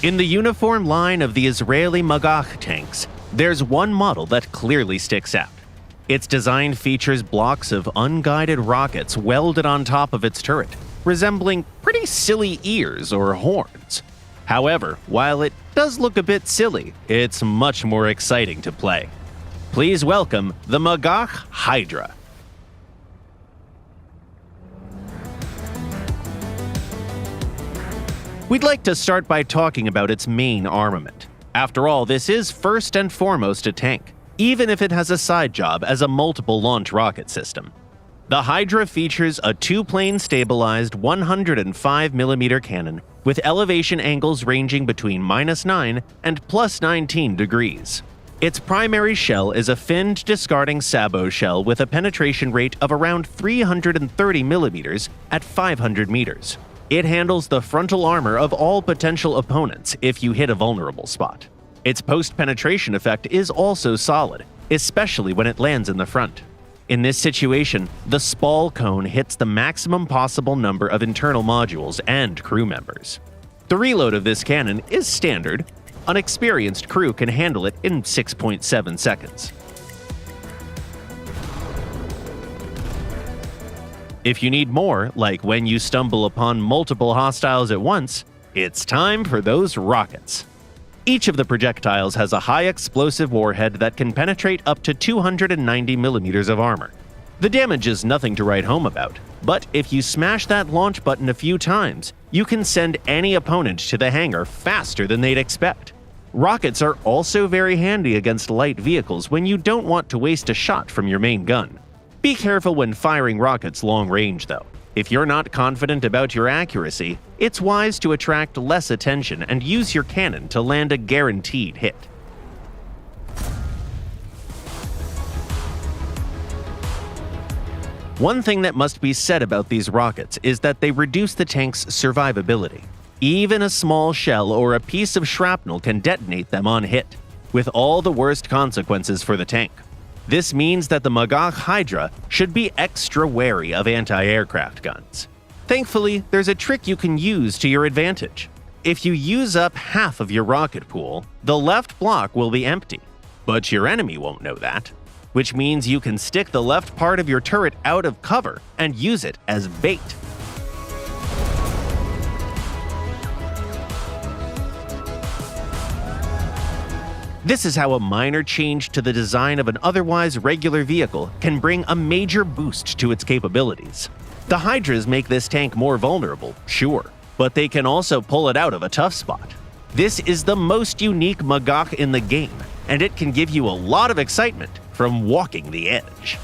In the uniform line of the Israeli Magach tanks, there's one model that clearly sticks out. Its design features blocks of unguided rockets welded on top of its turret, resembling pretty silly ears or horns. However, while it does look a bit silly, it's much more exciting to play. Please welcome the Magach Hydra. We'd like to start by talking about its main armament. After all, this is first and foremost a tank, even if it has a side job as a multiple launch rocket system. The Hydra features a two-plane stabilized 105mm cannon with elevation angles ranging between -9 and +19 degrees. Its primary shell is a finned discarding sabot shell with a penetration rate of around 330mm at 500 meters. It handles the frontal armor of all potential opponents if you hit a vulnerable spot. Its post-penetration effect is also solid, especially when it lands in the front. In this situation, the spall cone hits the maximum possible number of internal modules and crew members. The reload of this cannon is standard. An experienced crew can handle it in 6.7 seconds. If you need more, like when you stumble upon multiple hostiles at once, it's time for those rockets. Each of the projectiles has a high explosive warhead that can penetrate up to 290mm of armor. The damage is nothing to write home about, but if you smash that launch button a few times, you can send any opponent to the hangar faster than they'd expect. Rockets are also very handy against light vehicles when you don't want to waste a shot from your main gun. Be careful when firing rockets long range, though. If you're not confident about your accuracy, it's wise to attract less attention and use your cannon to land a guaranteed hit. One thing that must be said about these rockets is that they reduce the tank's survivability. Even a small shell or a piece of shrapnel can detonate them on hit, with all the worst consequences for the tank. This means that the Magach Hydra should be extra wary of anti-aircraft guns. Thankfully, there's a trick you can use to your advantage. If you use up half of your rocket pool, the left block will be empty. But your enemy won't know that, which means you can stick the left part of your turret out of cover and use it as bait. This is how a minor change to the design of an otherwise regular vehicle can bring a major boost to its capabilities. The Hydras make this tank more vulnerable, sure, but they can also pull it out of a tough spot. This is the most unique Magach in the game, and it can give you a lot of excitement from walking the edge.